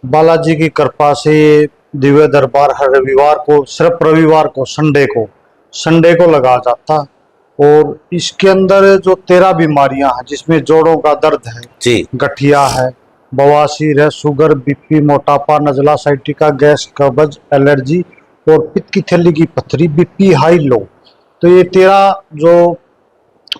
बालाजी की कृपा से दिव्य दरबार हर रविवार को, सिर्फ रविवार को, संडे को लगाया जाता। और इसके अंदर जो 13 बीमारियां हैं, जिसमें जोड़ों का दर्द है जी, गठिया है, बवासीर है, शुगर, बीपी, मोटापा, नजला, साइटिका, गैस, कब्ज, एलर्जी और पित्त की थैली की पथरी, बीपी हाई लो। तो ये 13 जो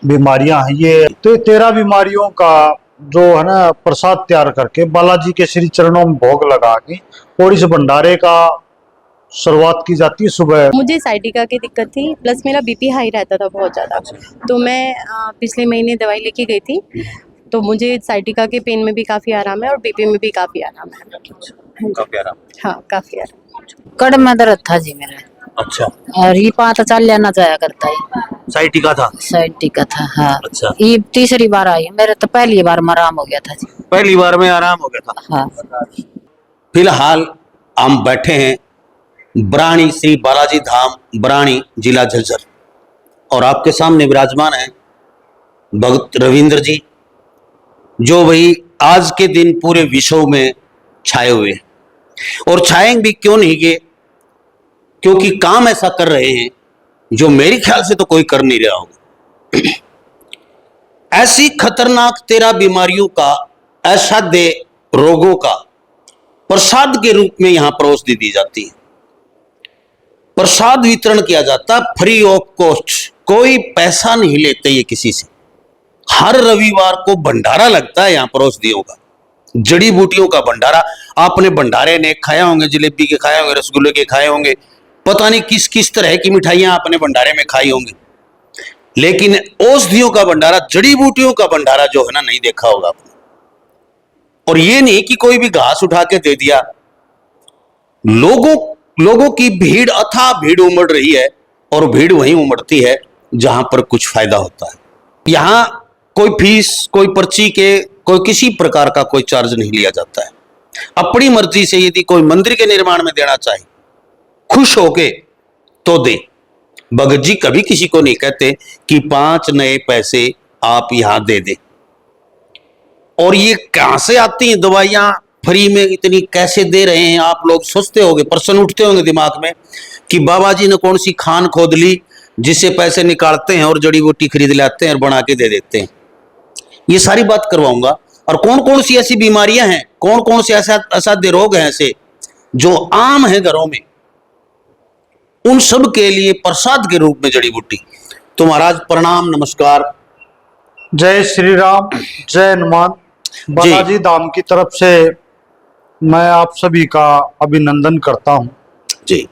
बीमारियां हैं, ये 13 बीमारियों का जो है ना प्रसाद तैयार करके बालाजी के श्री चरणों में भोग लगा के और इस भंडारे का शुरुआत की जाती है सुबह। मुझे साइटिका की दिक्कत थी, प्लस मेरा बीपी हाई रहता था बहुत ज़्यादा। तो मैं पिछले महीने दवाई लेके गई थी, तो मुझे साइटिका के पेन में भी काफ़ी आराम है और बीपी में भी काफ़ी आराम है। काफी आराम। हाँ, काफ़ी आराम। कड़ में दर्द था जी मेरा, अच्छा, और ये पाता चल लेना जाया करता है, साइटिका था। साइटिका था। हाँ, अच्छा, ये तीसरी बार आई, मेरे तो पहली बार में आराम हो गया था जी। पहली बार में आराम हो गया था। हाँ, फिलहाल हम बैठे हैं बराणी, श्री बालाजी धाम बराणी, जिला झज्जर, और आपके सामने विराजमान है भक्त रविंद्र जी, जो भाई आज के दिन पूरे विश्व में छाए हुए हैं। और छाएंगे भी क्यों नहीं के, क्योंकि काम ऐसा कर रहे हैं जो मेरे ख्याल से तो कोई कर नहीं रहा होगा। ऐसी खतरनाक 13 बीमारियों का, असाध्य रोगों का प्रसाद के रूप में यहां परोस दी जाती है। प्रसाद वितरण किया जाता फ्री ऑफ कॉस्ट, कोई पैसा नहीं लेते ये किसी से। हर रविवार को भंडारा लगता है यहां परोस दियों का, जड़ी बूटियों का भंडारा। आपने भंडारे ने खाया होंगे, जलेबी के खाए होंगे, रसगुल्ले के खाए होंगे, पता नहीं किस किस तरह की मिठाइयां आपने भंडारे में खाई होंगी, लेकिन औषधियों का भंडारा, जड़ी बूटियों का भंडारा जो है ना, नहीं देखा होगा आपने। और ये नहीं कि कोई भी घास उठा के दे दिया। लोगों की भीड़, अथाह भीड़ उमड़ रही है, और भीड़ वहीं उमड़ती है जहां पर कुछ फायदा होता है। यहां कोई फीस, कोई पर्ची के, कोई किसी प्रकार का कोई चार्ज नहीं लिया जाता है। अपनी मर्जी से यदि कोई मंदिर के निर्माण में देना चाहे, खुश होके तो दे। भगत जी कभी किसी को नहीं कहते कि 5 नए पैसे आप यहां दे दे। और ये कहां से आती हैं दवाइयां फ्री में, इतनी कैसे दे रहे हैं? आप लोग सोचते होंगे, प्रश्न उठते होंगे दिमाग में कि बाबा जी ने कौन सी खान खोद ली जिससे पैसे निकालते हैं और जड़ी बूटी खरीद लाते हैं और बना के दे देते हैं। ये सारी बात करवाऊंगा। और कौन कौन सी ऐसी बीमारियां हैं, कौन कौन से ऐसे असाध्य रोग हैं ऐसे जो आम है घरों में, उन सब के लिए प्रसाद के रूप में जड़ी बूटी। तो महाराज प्रणाम, नमस्कार, जय श्री राम, जय हनुमान। बालाजी धाम की तरफ से मैं आप सभी का अभिनंदन करता हूं। जी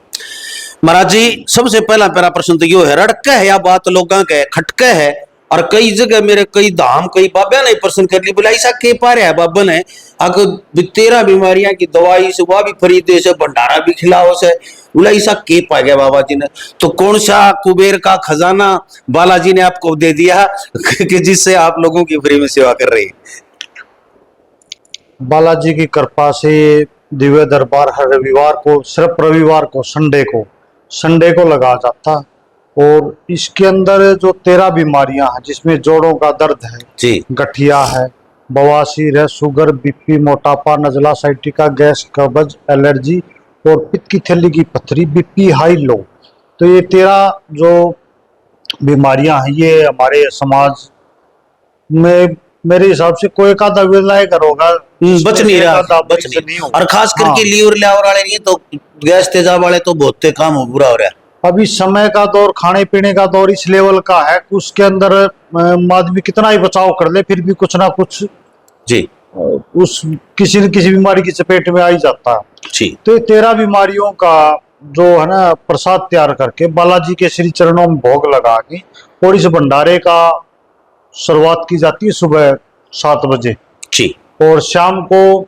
महाराज जी, सबसे पहला मेरा प्रश्न तो यो है, रड़का है या बात लोगों के खटका है? और कई जगह मेरे कई धाम, कई बाबा ने प्रश्न कर ली, बोला ऐसा के पा रहा है बाबा ने, अगर 13 बीमारियां की दवाई से वह भी खरीदे से, भंडारा भी खिलाओ से, बोला ऐसा के पा गया बाबा जी ने? तो कौन सा कुबेर का खजाना बालाजी ने आपको दे दिया कि जिससे आप लोगों की फ्री में सेवा कर रही है? बालाजी की कृपा से दिव्य दरबार हर रविवार को, सिर्फ रविवार को, संडे को लगाया जाता। और इसके अंदर जो 13 बीमारियां हैं, जिसमें जोड़ों का दर्द है जी, गठिया है, बवासीर है, शुगर, बीपी, मोटापा, नजला, साइटिका, गैस, कब्ज, एलर्जी और पित्त की थैली की पथरी, बीपी हाई लो। तो ये 13 जो बीमारियां हैं, ये हमारे समाज में मेरे हिसाब से कोई का विलय करोगा बच नहीं रहा, बच नहीं। और खास करके लीवर लावर वाले नहीं तो गैस तेजाब वाले तो बहुत काम हो बुरा हो रहा है। अभी समय का दौर, खाने पीने का दौर इस लेवल का है, उसके अंदर आदमी कितना ही बचाव कर ले, फिर भी कुछ ना कुछ जी उस किसी न किसी बीमारी की चपेट में आ ही जाता है। जी, तो ये 13 बीमारियों का जो है ना प्रसाद तैयार करके बालाजी के श्री चरणों में भोग लगा के और इस भंडारे का शुरुआत की जाती है सुबह 7 बजे जी, और शाम को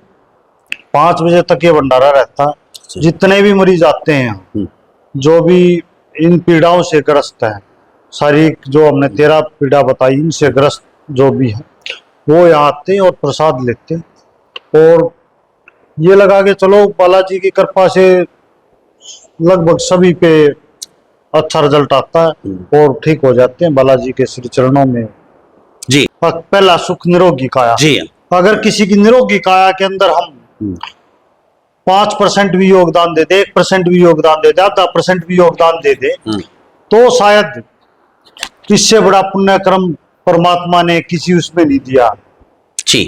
5 बजे तक ये भंडारा रहता है। जितने भी मरीज आते हैं, जो भी इन पीड़ाओं से ग्रस्त है, शारीरिक जो हमने 13 पीड़ा बताई, इनसे ग्रस्त जो भी है, वो यहाँ आते हैं और प्रसाद लेते हैं। और ये लगा के चलो, बालाजी की कृपा से लगभग सभी पे अच्छा रिजल्ट आता है और ठीक हो जाते हैं बालाजी के श्री चरणों में। जी, पहला सुख निरोगी काया। जी, अगर किसी की निरोगी काया के अंदर हम 5% भी योगदान दे दे, 1% भी योगदान दे दे, आधा % भी योगदान दे दे, तो शायद इससे बड़ा पुण्य कर्म परमात्मा ने किसी उसमें नहीं दिया। जी।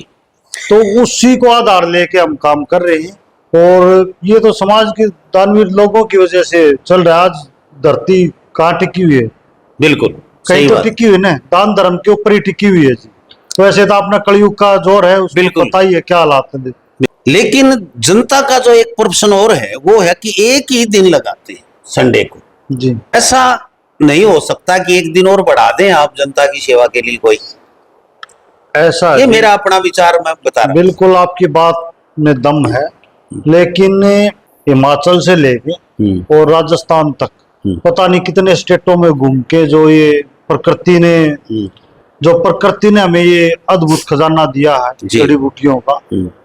तो उसी को आधार लेके हम काम कर रहे हैं और ये तो समाज के दानवीर लोगों की वजह से चल रहा है। आज धरती कहाँ टिकी हुई है? बिल्कुल कहीं सही तो बात। टिकी हुई ना, दान धर्म के ऊपर ही टिकी हुई है जी। तो वैसे तो अपना कलयुग का जोर है, उसको बिल्कुल। पता ही है क्या हालात है। लेकिन जनता का जो एक प्रश्न और है वो है कि एक ही दिन लगाते हैं संडे को, जी ऐसा नहीं हो सकता कि एक दिन और बढ़ा दें आप जनता की सेवा के लिए कोई? ऐसा ये है। मेरा अपना विचार मैं बता रहा हूं। बिल्कुल आपकी बात में दम है, लेकिन हिमाचल से लेके और राजस्थान तक पता नहीं कितने स्टेटों में घूम के जो ये प्रकृति ने हमें ये अद्भुत खजाना दिया है जी। जड़ी बूटियों का,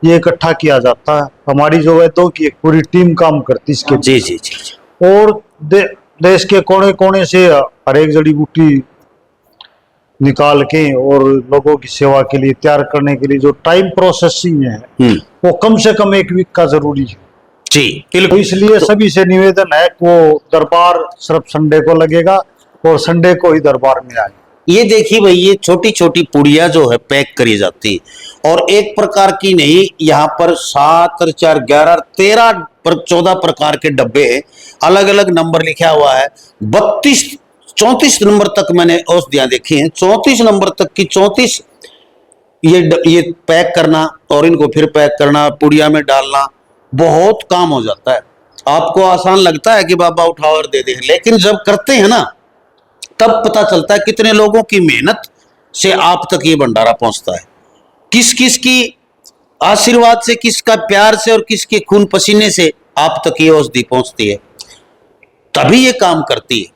ये इकट्ठा किया जाता है। हमारी जो वैद्यों की एक पूरी टीम काम करती है इसके जी जी जी। और देश के कोने कोने से हर एक जड़ी बूटी निकाल के और लोगों की सेवा के लिए तैयार करने के लिए जो टाइम प्रोसेसिंग है वो कम से कम 1 वीक का जरूरी है जी तो बिल्कुल। इसलिए सभी से निवेदन है कि वो दरबार सिर्फ संडे को लगेगा और संडे को ही दरबार में आए। ये देखिए भाई, ये छोटी छोटी पुड़िया जो है पैक करी जाती है और एक प्रकार की नहीं, यहाँ पर 7 और 4 11 13 14 प्रकार के डब्बे हैं, अलग अलग नंबर लिखा हुआ है। 34 नंबर तक मैंने औषधियां देखी हैं, 34 नंबर तक की 34 ये पैक करना और इनको फिर पैक करना, पुड़िया में डालना, बहुत काम हो जाता है। आपको आसान लगता है कि बाबा उठाओ और दे दे, लेकिन जब करते हैं ना तब पता चलता है कितने लोगों की मेहनत से आप तक ये भंडारा पहुंचता है, किस किस की आशीर्वाद से, किसका प्यार से और किसके खून पसीने से आप तक ये औषधि पहुंचती है, तभी ये काम करती है।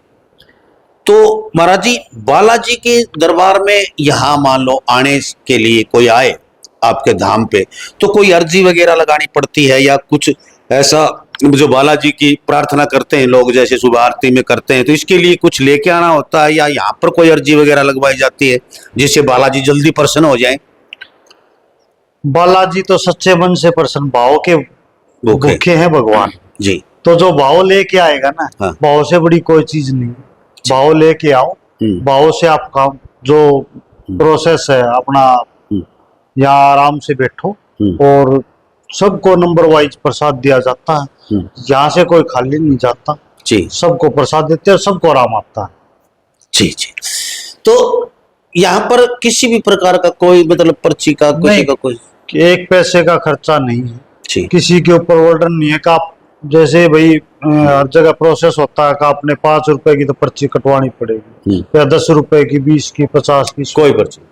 तो महाराज जी, बालाजी के दरबार में यहाँ मान लो आने के लिए कोई आए आपके धाम पे, तो कोई अर्जी वगैरह लगानी पड़ती है या कुछ ऐसा जो बालाजी की प्रार्थना करते हैं लोग, जैसे सुबह आरती में करते हैं, तो इसके लिए कुछ लेके आना होता है या यहाँ पर कोई अर्जी वगैरह लगवाई जाती है जिससे बालाजी जल्दी प्रसन्न हो जाए? बालाजी तो सच्चे मन से प्रसन्न, भाव के भूखे हैं भगवान जी। तो जो भाव लेके आएगा ना, हाँ। भाव से बड़ी कोई चीज नहीं। भाव लेके आओ, भाव से आपका जो प्रोसेस है अपना, यहाँ आराम से बैठो और सबको नंबर वाइज प्रसाद दिया जाता है। यहाँ से कोई खाली नहीं जाता जी, सबको प्रसाद देते हैं, सबको आराम आता है। जी जी। तो यहाँ पर किसी भी प्रकार का कोई मतलब पर्ची का किसी का कोई 1 पैसे का खर्चा नहीं है, जी किसी के ऊपर वर्डन नहीं है कि आप जैसे भाई हर जगह प्रोसेस होता है कि आपने 5 रुपए की तो पर्ची कटवानी पड़ेगी या 10 रुपए की, 20 की, 50 की, कोई पर्ची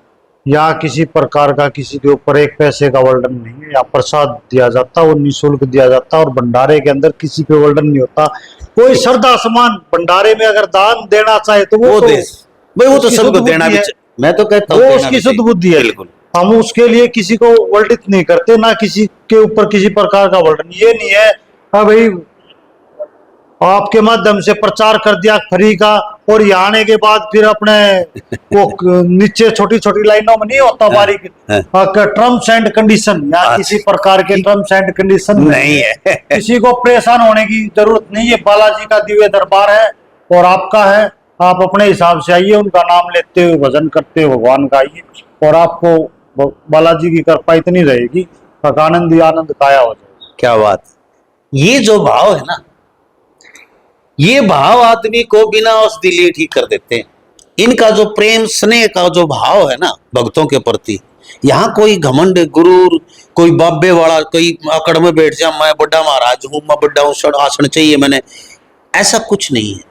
या किसी प्रकार का किसी के ऊपर 1 पैसे का वर्डन नहीं है। या प्रसाद दिया जाता है वो निःशुल्क दिया जाता है और भंडारे के अंदर किसी पे वर्डन नहीं होता। कोई श्रद्धा समान भंडारे में अगर दान देना चाहे तो वो दे भाई, वो तो उसकी सबको शुद्ध देना बुद्धि भी है। मैं तो कहता वो हूँ उसकी शुद्ध बुद्धि है। बिल्कुल। हम उसके लिए किसी को वर्णित नहीं करते, ना किसी के ऊपर किसी प्रकार का वर्णन। ये नहीं है हाँ भाई आपके माध्यम से प्रचार कर दिया फ्री का और यहाँ आने के बाद फिर अपने वो नीचे छोटी छोटी लाइनों में नहीं होता बारीक टर्म्स एंड कंडीशन, या किसी प्रकार के टर्म्स एंड कंडीशन नहीं है। किसी को परेशान होने की जरूरत नहीं है। बालाजी का दिव्य दरबार है और आपका है, आप अपने हिसाब से आइए, उनका नाम लेते हुए भजन करते हुए भगवान का आइए और आपको बालाजी की कृपा इतनी रहेगी आनंद आनंद काया हो जाए। क्या बात। ये जो भाव है ना, ये भाव आदमी को बिना औषधि लिए ठीक कर देते हैं। इनका जो प्रेम स्नेह का जो भाव है ना भक्तों के प्रति, यहाँ कोई घमंड गुरूर, कोई बाबे वाला, कोई अकड़ में बैठ जा मैं बड़ा महाराज हूं, मैं बड़ा हूं, आसन चाहिए मैंने, ऐसा कुछ नहीं है।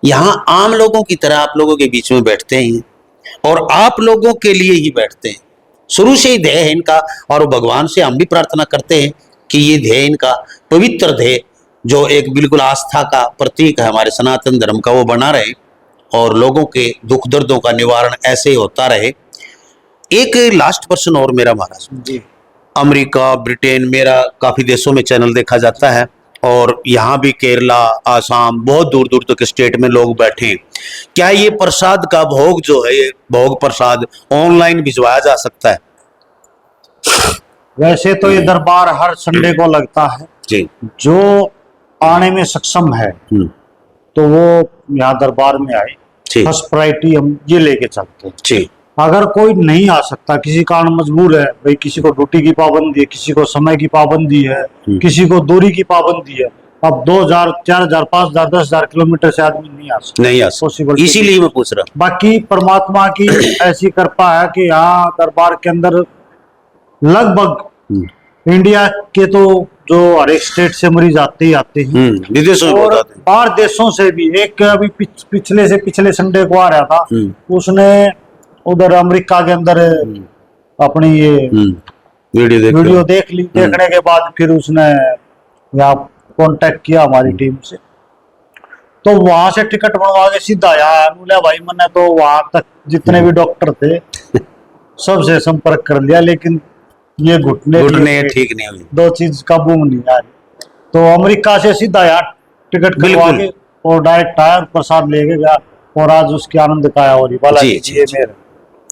यहाँ आम लोगों की तरह आप लोगों के बीच में बैठते हैं और आप लोगों के लिए ही बैठते हैं। शुरू से ही ध्येय है इनका, और भगवान से हम भी प्रार्थना करते हैं कि ये ध्येय इनका पवित्र ध्येय जो एक बिल्कुल आस्था का प्रतीक है हमारे सनातन धर्म का, वो बना रहे और लोगों के दुख दर्दों का निवारण ऐसे ही होता रहे। एक लास्ट प्रश्न और मेरा महाराज जी, अमेरिका, ब्रिटेन, मेरा काफी देशों में चैनल देखा जाता है और यहाँ भी केरला, आसाम, बहुत दूर दूर तक स्टेट में लोग बैठे हैं। क्या ये प्रसाद का भोग जो है, ये भोग प्रसाद ऑनलाइन भिजवाया जा सकता है? वैसे तो ये दरबार हर संडे को लगता है जी जो आने में सक्षम है तो वो यहाँ दरबार में आए, जी फर्स्ट प्रायोरिटी हम ये लेके चलते हैं। जी अगर कोई नहीं आ सकता, किसी कारण मजबूर है, भाई किसी को ड्यूटी की पाबंदी है, किसी को समय की पाबंदी है, किसी को दूरी की पाबंदी है, अब 2000 4000 5000 10,000 किलोमीटर से आदमी नहीं आ सकता, नहीं आ पॉसिबल। सकता, इसीलिए मैं पूछ रहा बाकी परमात्मा की ऐसी कृपा है कि यहाँ दरबार के अंदर लगभग इंडिया के तो जो हर एक स्टेट से मरीज आते ही आते हैं, विदेशों में और बहुत आते हैं। बाहर देशों से भी। एक अभी पिछले से पिछले संडे को आ रहा था, उसने उधर अमेरिका के अंदर अपनी ये वीडियो देख ली, देखने के बाद फिर उसने यहाँ कांटेक्ट किया हमारी टीम से, तो वहां से टिकट बनवा के सीधा आया। बोला भाई मैंने तो वहां तक जितने भी डॉक्टर थे सबसे संपर्क कर लिया, लेकिन ये घुटने ठीक नहीं हुई, दो चीज काबू में नहीं आ रही। तो अमेरिका से सीधा यार टिकट करवा के और डायरेक्ट आया और प्रसाद लेके गया, और आज उसकी आनंद काया हो रही। बालाजी जी ये मेरे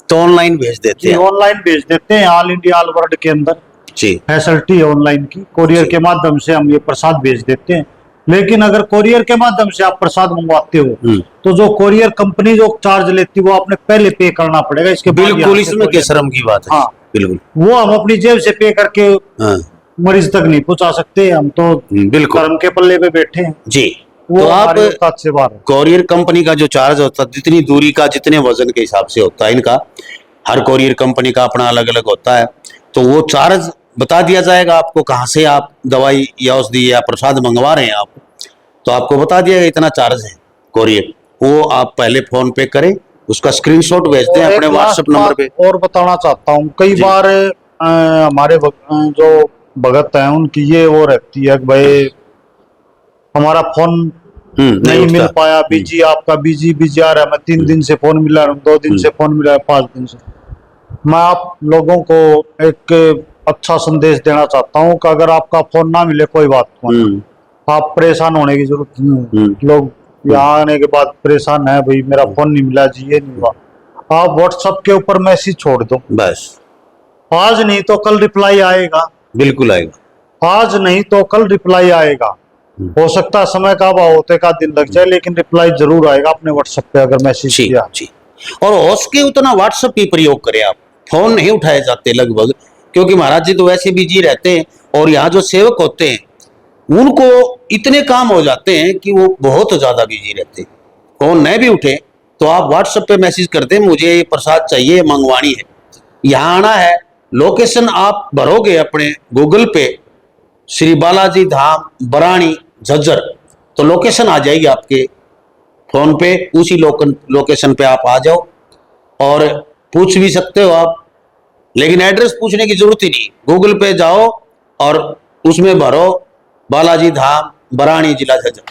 तो ऑनलाइन भेज देते हैं, ऑनलाइन भेज देते हैं। ऑल इंडिया ऑल वर्ल्ड के अंदर जी फैसिलिटी है ऑनलाइन की, कोरियर के माध्यम से हम ये प्रसाद भेज देते हैं। लेकिन अगर कोरियर के माध्यम से आप प्रसाद मंगवाते हो तो जो कोरियर कंपनी जो चार्ज लेती है वो आपने पहले पे करना पड़ेगा। इसके बिल्कुल, इसमें क्या शर्म की बात है। हाँ बिल्कुल, वो हम अपनी जेब से पे करके मरीज तक नहीं पहुंचा सकते, हम तो बिल्कुल कर्म के पल्ले पे बैठे हैं। जी। वो तो आप हमारे औकात से बाहर है। कोरियर कंपनी का जो चार्ज होता है, जितनी दूरी का जितने वजन के हिसाब से होता है इनका, हर कोरियर कंपनी का अपना अलग अलग होता है, तो वो चार्ज बता दिया जाएगा आपको, कहाँ से आप दवाई या औषधि या प्रसाद मंगवा रहे हैं आप, तो आपको बता दिया इतना चार्ज है कोरियर। वो आप पहले फोन पे करें, उसका स्क्रीनशॉट भेजते हैं अपने व्हाट्सएप नंबर पे। और बताना चाहता हूँ, कई बार हमारे जो भगत हैं उनकी ये वो रहती है कि भाई हमारा फोन नहीं मिल पाया, बिजी, आपका बिजी बिजी आ रहा है, मैं 3 दिन से फोन मिला, 2 दिन से फोन मिला, 5 दिन से। मैं आप लोगों को एक अच्छा संदेश देना चाहता हूँ कि अगर आपका फोन ना मिले कोई बात नहीं, आप परेशान होने की जरूरत नहीं है। लोग यहाँ आने के बाद परेशान है, भाई मेरा फोन नहीं मिला जी, ये नहीं हुआ। आप व्हाट्सएप के ऊपर मैसेज छोड़ दो, बस आज नहीं तो कल रिप्लाई आएगा। बिल्कुल आएगा, आज नहीं तो कल रिप्लाई आएगा। हो सकता है समय का अभाव होते का दिन लग जाए, लेकिन रिप्लाई जरूर आएगा अपने व्हाट्सएप पे अगर मैसेज किया। जी। और हो सके उतना व्हाट्सएप ही प्रयोग करें आप, फोन नहीं उठाए जाते लगभग, क्योंकि महाराज जी तो वैसे बिजी रहते हैं, और यहाँ जो सेवक होते हैं उनको इतने काम हो जाते हैं कि वो बहुत ज्यादा बिजी रहते हैं। फोन नहीं भी उठे तो आप व्हाट्सएप पे मैसेज करते हैं, मुझे ये प्रसाद चाहिए, मंगवानी है, यहाँ आना है, लोकेशन आप भरोगे अपने गूगल पे, श्री बालाजी धाम बरानी झज्जर, तो लोकेशन आ जाएगी आपके फोन पे। उसी लोकेशन पे आप आ जाओ और पूछ भी सकते हो आप, लेकिन एड्रेस पूछने की जरूरत ही नहीं, गूगल पे जाओ और उसमें भरो बालाजी धाम बरानी जिला झज्जर,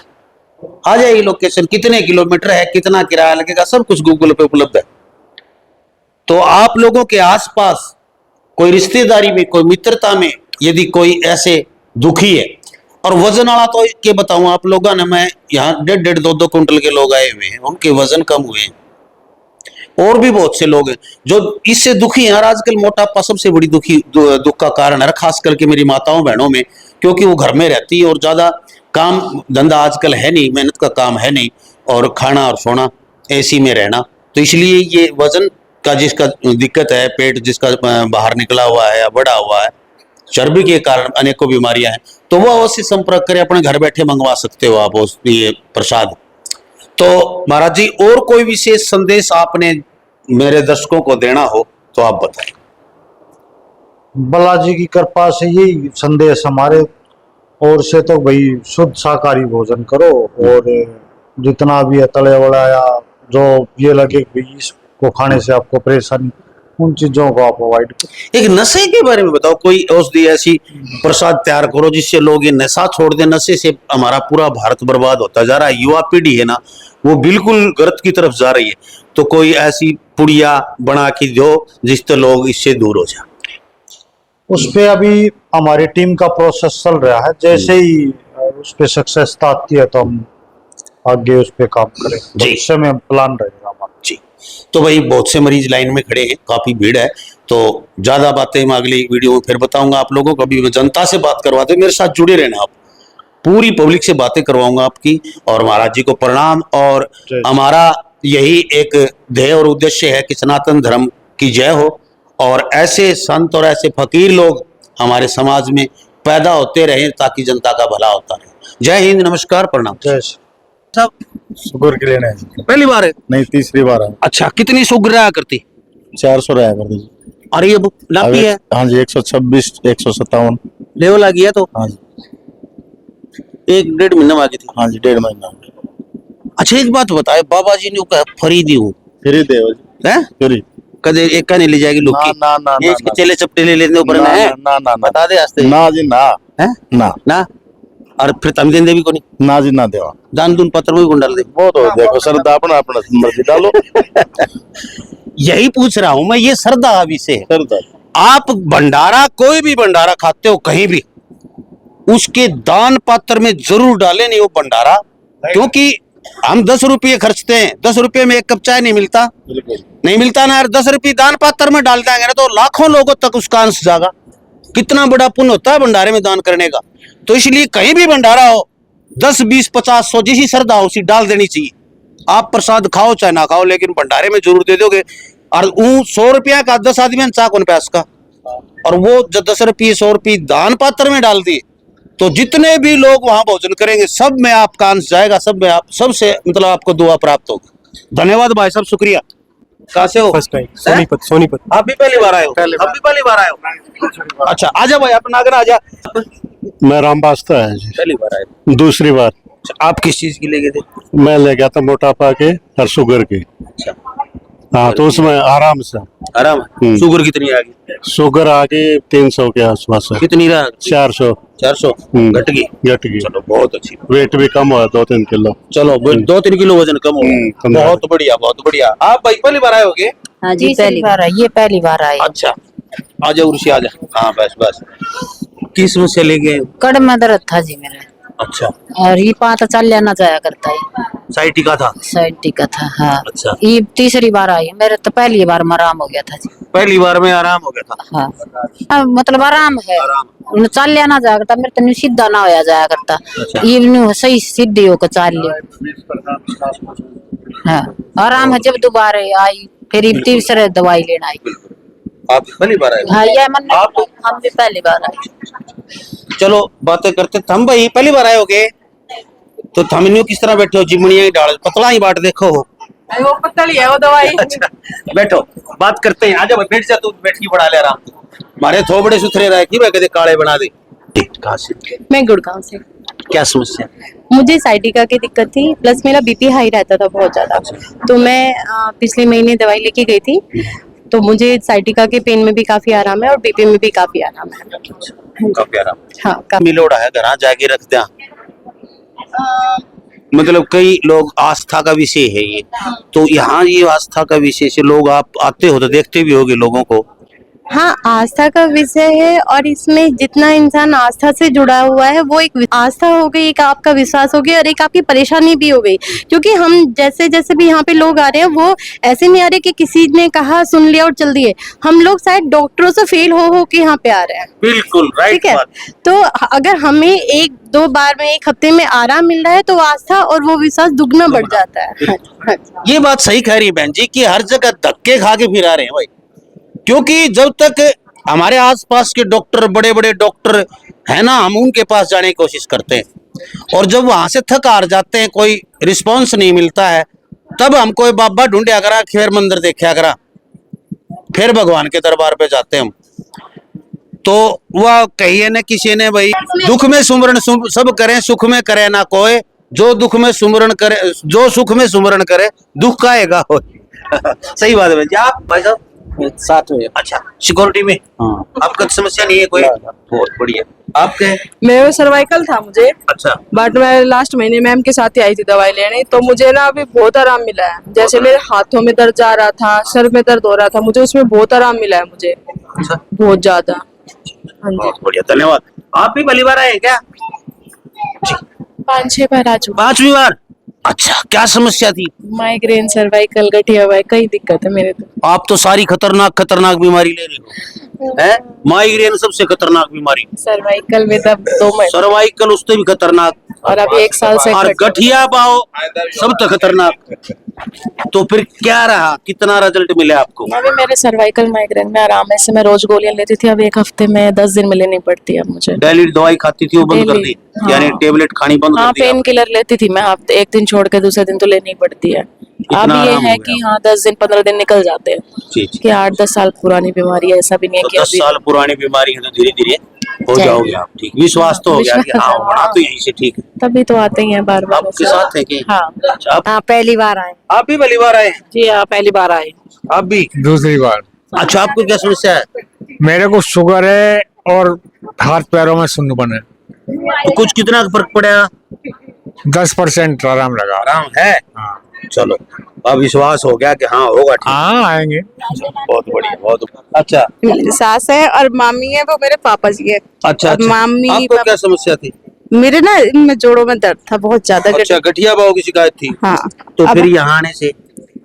आ जाएगी लोकेशन, कितने किलोमीटर है, कितना किराया लगेगा, सब कुछ गूगल पे उपलब्ध है। तो आप लोगों के आसपास कोई रिश्तेदारी में, कोई मित्रता में यदि कोई ऐसे दुखी है, और वजन वाला तो के बताऊं आप लोगों ने, मैं यहाँ 1.5 2 क्विंटल के लोग आए हुए हैं, उनके वजन कम हुए हैं, और भी बहुत से लोग हैं जो इससे दुखी हैं। और आजकल मोटापा सबसे बड़ी दुख का कारण है, खास करके मेरी माताओं बहनों में, क्योंकि वो घर में रहती है और ज्यादा काम धंधा आजकल है नहीं, मेहनत का काम है नहीं, और खाना और सोना, एसी में रहना, तो इसलिए ये वजन का जिसका दिक्कत है, पेट जिसका बाहर निकला हुआ है या बढ़ा हुआ है, चर्बी के कारण अनेकों बीमारियां हैं, तो वो अवश्य संपर्क करें, अपने घर बैठे मंगवा सकते हो आप ये प्रसाद। तो महाराज जी और कोई विशेष संदेश आपने मेरे दर्शकों को देना हो तो आप बताएं। बालाजी की कृपा से यही संदेश हमारे ओर से, तो भाई शुद्ध शाकाहारी भोजन करो, और जितना भी है तले वाला या जो ये लगे इसको खाने से आपको परेशानी, उन चीजों को आप अवॉइड करो। एक नशे के बारे में बताओ, कोई औषधि ऐसी प्रसाद तैयार करो जिससे लोग ये नशा छोड़ दें। नशे से हमारा पूरा भारत बर्बाद होता जा रहा है, युवा पीढ़ी है ना वो बिल्कुल गलत की तरफ जा रही है, तो कोई ऐसी पुड़िया बना के दो जिससे लोग इससे दूर हो जाए। उस पे अभी हमारी टीम का प्रोसेस चल रहा है, जैसे ही उस पे सक्सेस आती है तो हम आगे उस पे काम करें, भविष्य में प्लान रहेगा हमारा। जी। तो भाई बहुत से मरीज लाइन में खड़े हैं, काफी भीड़ है, तो ज्यादा बातें मैं अगली वीडियो में फिर बताऊंगा आप लोगों को। अभी मैं जनता से बात करवाते, मेरे साथ जुड़े रहना आप, पूरी पब्लिक से बातें करवाऊंगा आपकी। और महाराज जी को प्रणाम। और हमारा यही एक ध्येय और उद्देश्य है कि सनातन धर्म की जय हो और ऐसे संत और ऐसे फकीर लोग हमारे समाज में पैदा होते रहे ताकि जनता का भला होता रहे। जय हिंद, नमस्कार, प्रणाम। जय सब शुगर के लेने हैं। पहली बार है? नहीं, तीसरी बार है। अच्छा, कितनी शुगर रहा करती? 400 रहा करती जी। अरे ये नापी है? हाँ जी, 126 157 लेवल आ गया तो? हाँ जी। 1-1.5 महीना में आ गई थी? हाँ जी, 1.5 महीना। अच्छा एक बात बताए, बाबा जी ने कहा फ्री दी हूँ, फ्री दे हैं? फ्री। कदे एक का नहीं ले जाएगी लोग की? ना ना ये इसके चेले चपटे ले लेने ऊपर में है? ना ना बता दे आस्ते। ना जी ना हैं? ना ना। और फिर तम देंदे भी को नहीं? ना जी ना देवा। दान दून पत्र में भी गुंडाल दे। वो तो देखो श्रद्धा अपना अपना मर्जी डालो। यही पूछ रहा हूं मैं, ये श्रद्धा विषय है। श्रद्धा। आप भंडारा, कोई भी भंडारा खाते हो कहीं भी, उसके दान पात्र में जरूर डालें नहीं वो भंडारा, क्योंकि हम 10 रुपये खर्चते हैं, 10 रुपये में 1 कप चाय नहीं मिलता, नहीं मिलता ना यार। 10 रुपये दान पात्र में डाल देंगे ना तो लाखों लोगों तक उसका अंश जाएगा। कितना बड़ा पुण्य होता है भंडारे में दान करने का। तो इसलिए कहीं भी भंडारा हो, 10 20 50 100 जैसी श्रद्धा हो उसी डाल देनी चाहिए। आप प्रसाद खाओ चाहे ना खाओ, लेकिन भंडारे में जरूर दे दोगे। और 100 रुपया का 10 आदमी चाक उन पैस का, और वो 10 रुपये 100 रुपये दान पात्र में डाल दिए तो जितने भी लोग वहां भोजन करेंगे सब में आपका अंश जाएगा, सब में आप सबसे मतलब आपको दुआ प्राप्त होगी। धन्यवाद भाई साहब, शुक्रिया। कहाँ से हो? First time Sonipat. सोनीपत। आप भी पहली बार आए हो? आप भी पहली बार आए हो? अच्छा, आजा भाई, अपना आगरा आजा। मैं रामबास्ता है जी। पहली बार आए? दूसरी बार। आप किस चीज की ले गए थे? मैं ले गया था मोटापा के और शुगर के। अच्छा, हाँ, तो उसमें आराम से। आराम है? शुगर कितनी आ गई? शुगर आगे 300 के आसपास है। कितनी रहा? 400 400 घट गई? घट गई। चलो बहुत अच्छी। वेट भी कम हुआ 2-3 किलो। चलो 2-3 किलो वजन कम हो कम गया। हुआ। बहुत बढ़िया, बहुत बढ़िया। आप भाई पहली बार आए होगे? हाँ जी, पहली बार आई, ये पहली बार आई। अच्छा, आजा उर्सी आजा। हाँ बस बस। किस समस्या ले गए? कड़ में दर्द था जी मेरे, अच्छा, और ये पाता चल लेना जाया करता है, साइटिका था? साइड का था। हाँ। अच्छा। ये तीसरी बार आई, मेरे तो पहली बार में आराम हो गया था जी। पहली बार में आराम हो गया था? हाँ। मतलब आराम है, आराम। चल लेना जाया करता, मेरे तो सीधा ना होया जाया करता। अच्छा। ये न्यू सही सीधी होकर चल लियो। हाँ, आराम है। जब दोबारा आई फिर ये तीसरे दवाई लेना आई। आप पहली बार आए? हाँ, ये मन आप? हम भी पहली बार आए। चलो बातें करते। हम भाई पहली बार आए होगे तो थमन्यू किस तरह बैठे हो? जिमनिया ही डाल, पतला ही बाट देखो हो। वो पतली है वो दवाई। अच्छा, बैठो बात करते हैं। आजा भाई, बैठ जा तू, बैठ के बढ़ा ले आराम। हमारे थोबड़े सुथरे रहे कि कदे काले बना दे। कहाँ से? मैं गुड़गांव से। क्या समस्या? मुझे साइटिका की दिक्कत थी, प्लस मेरा बीपी हाई रहता था बहुत ज़्यादा। तो मैं पिछले महीने दवाई लेके गई थी, तो मुझे साइटिका के पेन में भी काफ़ी आराम है और बीपी में भी काफ़ी आराम है। काफी आराम। हाँ, काफी। मिलोड़ा है घर जाके रख दिया। मतलब कई लोग आस्था का विषय है ये, तो यहाँ ये आस्था का विषय से लोग आप आते हो तो देखते भी होगे लोगों को। हाँ, आस्था का विषय है और इसमें जितना इंसान आस्था से जुड़ा हुआ है वो एक आस्था हो गई, एक आपका विश्वास हो गया और एक आपकी परेशानी भी हो गई। क्योंकि हम जैसे जैसे भी यहाँ पे लोग आ रहे हैं वो ऐसे नहीं आ रहे कि किसी ने कहा सुन लिया और चल दिए। हम लोग शायद डॉक्टरों से फेल हो के यहाँ पे आ रहे हैं। बिल्कुल राइट ठीक है, तो अगर हमें 1-2 बार में 1 हफ्ते में आराम मिल रहा है तो आस्था और वो विश्वास दुगना बढ़ जाता है। हाँ। ये बात सही कह रही है बहन जी कि हर जगह धक्के खा के फिर आ रहे हैं भाई, क्योंकि जब तक हमारे आसपास के डॉक्टर, बड़े बड़े डॉक्टर है ना, हम उनके पास जाने की कोशिश करते हैं और जब वहां से थक हार जाते हैं, कोई रिस्पांस नहीं मिलता है, तब हम कोई बाबा ढूंढिया करा, फिर मंदिर देखा करा, फिर भगवान के दरबार पे जाते हैं हम। तो वह कहिए न किसी ने भाई, दुख में सुमरण सब करें, सुख में करे ना कोई, जो दुख में सुमरण करे, जो सुख में सुमरण करे, दुख काएगा हो। सही बात है भाई जी। आप भाई साहब साथ में? अच्छा, सिक्योरिटी में? हाँ। आपका समस्या नहीं है कोई? बहुत बढ़िया। आपके? मेरे सर्वाइकल था मुझे। अच्छा। बट मैं लास्ट महीने मैम के साथ ही आई थी दवाई लेने, तो मुझे ना अभी बहुत आराम मिला है। जैसे मेरे हाथों में दर्द जा रहा था, सर में दर्द हो रहा था, मुझे उसमें बहुत आराम मिला है मुझे। अच्छा, बहुत ज्यादा। हाँ जी, बहुत बढ़िया, धन्यवाद। आप भी पहली बार आए क्या? 5-6 बार आ चुका। 5वीं बार? अच्छा, क्या समस्या थी? माइग्रेन, सर्वाइकल, गठिया हुआ है, कई दिक्कत है मेरे तो। आप तो सारी खतरनाक बीमारी ले रहे हो, हैं? माइग्रेन सबसे खतरनाक बीमारी, सर्वाइकल में तब 2 महीने सर्वाइकल उससे भी खतरनाक, और अभी 1 साल से और गठिया पाओ सब तो खतरनाक। तो फिर क्या रहा, कितना रिजल्ट मिले आपको? अभी मेरे सर्वाइकल माइग्रेन में आराम है। से मैं रोज गोलियां लेती थी, अब 1 हफ्ते में 10 दिन में लेनी पड़ती है अब मुझे। डेली दवाई खाती थी वो बंद कर दी, हाँ। यानी टेबलेट खानी बंद हाँ, कर दी पेन आपने? किलर लेती थी मैं, हफ्ते 1 दिन छोड़ के दूसरे दिन तो लेनी ही पड़ती है। अब ये आराम है हो कि गया? हाँ 10 दिन 15 दिन निकल जाते हैं जी जी। कि 8-10 साल पुरानी बीमारी है, ऐसा भी नहीं है तो कि 10 अभी। साल पुरानी बीमारी है तो धीरे धीरे हो जाएगी। जाओगे आप ठीक, विश्वास तो हो गया कि हाँ विश्वास, होना तो यहीं से ठीक है। तभी तो आते ही हैं बार बार। आपके साथ है कि? हाँ अच्छा, हाँ, पहली बार आए। आप भी पहली बार आए? जी हाँ, पहली बार आए। आप भी? दूसरी बार। अच्छा, आपको क्या समस्या है? मेरे को शुगर है और हाथ पैरों में सुन्नपन है। तो कुछ कितना फर्क पड़ा? 10% आराम लगा। आराम है? हाँ, चलो, अब विश्वास हो गया कि हाँ होगा ठीक। हाँ आएंगे। बहुत बढ़िया, बहुत अच्छा। मेरी सास है और मामी है, वो मेरे पापा जी है। अच्छा, और अच्छा। मामी आपको क्या समस्या थी? मेरे ना इनमें जोड़ों में दर्द था बहुत ज्यादा। अच्छा, गठिया बाव की शिकायत थी? हाँ। तो अब फिर यहाँ आने से?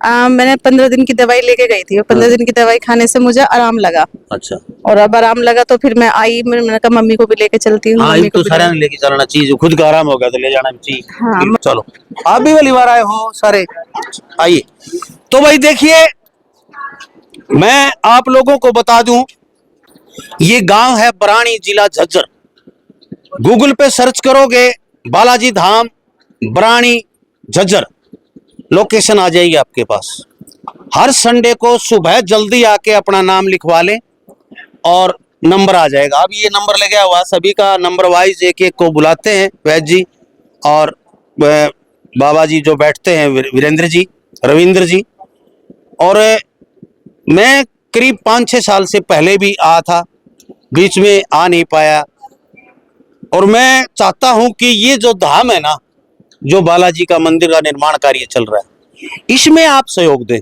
मैंने 15 दिन की दवाई लेके गई थी और 15 दिन की दवाई खाने से मुझे आराम लगा। अच्छा, और अब आराम लगा तो फिर मैं आई, मैंने कहा मम्मी को भी लेके चलती हूँ। हाँ मम्मी ये को तो भी सारे लेके चलना चाहिए, खुद का आराम हो गया तो ले जाना भी चाहिए। हाँ। चलो, आप भी पहली बार आए हो सारे, आइए। तो भाई देखिए, मैं आप लोगों को बता दूं, ये गांव है बरानी, जिला झज्जर। गूगल पे सर्च करोगे बालाजी धाम बरानी झज्जर, लोकेशन आ जाएगी आपके पास। हर संडे को सुबह जल्दी आके अपना नाम लिखवा लें और नंबर आ जाएगा। अब ये नंबर लगा हुआ, सभी का नंबर वाइज एक एक को बुलाते हैं, वैद जी और बाबा जी जो बैठते हैं, वीरेंद्र जी, रविंद्र जी। और मैं करीब 5-6 साल से पहले भी आया था, बीच में आ नहीं पाया। और मैं चाहता हूं कि ये जो धाम है ना, जो बालाजी का मंदिर का निर्माण कार्य चल रहा है, इसमें आप सहयोग दें,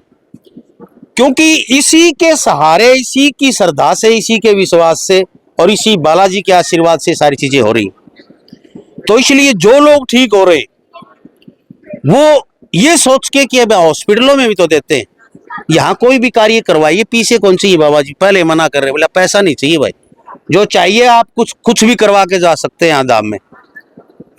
क्योंकि इसी के सहारे, इसी की श्रद्धा से, इसी के विश्वास से और इसी बालाजी के आशीर्वाद से सारी चीजें हो रही। तो इसलिए जो लोग ठीक हो रहे वो ये सोच के कि अब हॉस्पिटलों में भी तो देते हैं, यहाँ कोई भी कार्य करवाइए, पीछे कौन चाहिए बाबा जी, पहले मना कर रहे, बोला पैसा नहीं चाहिए भाई, जो चाहिए आप कुछ भी करवा के जा सकते हैं। यहाँ धाम में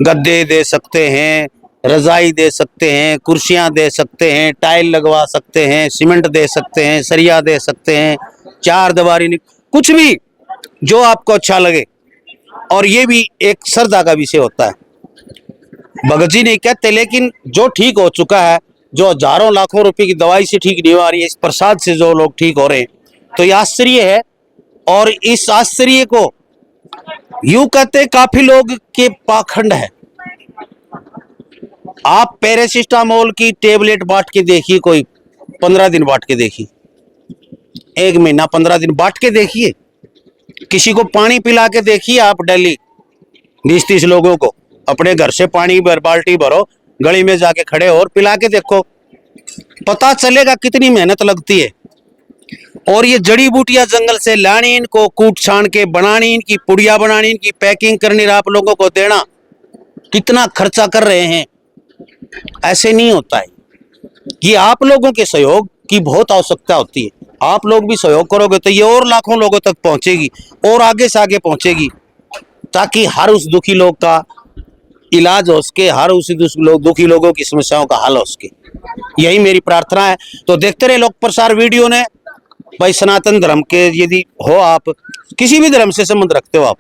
गद्दे दे सकते हैं, रजाई दे सकते हैं, कुर्सियां दे सकते हैं, टाइल लगवा सकते हैं, सीमेंट दे सकते हैं, सरिया दे सकते हैं, 4 दीवारी, कुछ भी जो आपको अच्छा लगे। और ये भी एक श्रद्धा का विषय होता है, भगत जी नहीं कहते, लेकिन जो ठीक हो चुका है, जो हजारों लाखों रुपए की दवाई से ठीक नहीं हो रही है, इस प्रसाद से जो लोग ठीक हो रहे हैं, तो ये आश्चर्य है। और इस आश्चर्य को यूं कहते काफी लोग के पाखंड है। आप पैरासिटामोल की टेबलेट बांट के देखिए, कोई 15 दिन बांट के देखिए, 1 महीना 15 दिन बांट के देखिए, किसी को पानी पिला के देखिए आप डेली 20-30 लोगों को, अपने घर से पानी बाल्टी भरो, गली में जाके खड़े हो और पिला के देखो, पता चलेगा कितनी मेहनत लगती है। और ये जड़ी बूटियां जंगल से लानी, इनको कूट छान के बनानी, इनकी पुड़िया बनानी, इनकी पैकिंग करनी, आप लोगों को देना, कितना खर्चा कर रहे हैं। ऐसे नहीं होता है, ये आप लोगों के सहयोग की बहुत आवश्यकता होती है। आप लोग भी सहयोग करोगे तो ये और लाखों लोगों तक पहुंचेगी और आगे से आगे पहुंचेगी, ताकि हर उस दुखी लोग का इलाज हो सके, हर उस दुखी लोगों की समस्याओं का हल हो सके, यही मेरी प्रार्थना है। तो देखते रहे लोक प्रसार वीडियो ने। भाई सनातन धर्म के यदि हो, आप किसी भी धर्म से संबंध रखते हो, आप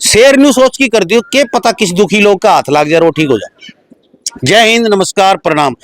शेयर न्यू सोच की कर दियो, के पता किस दुखी लोग का हाथ लग जाए, वो ठीक हो जाए। जय हिंद, नमस्कार, प्रणाम।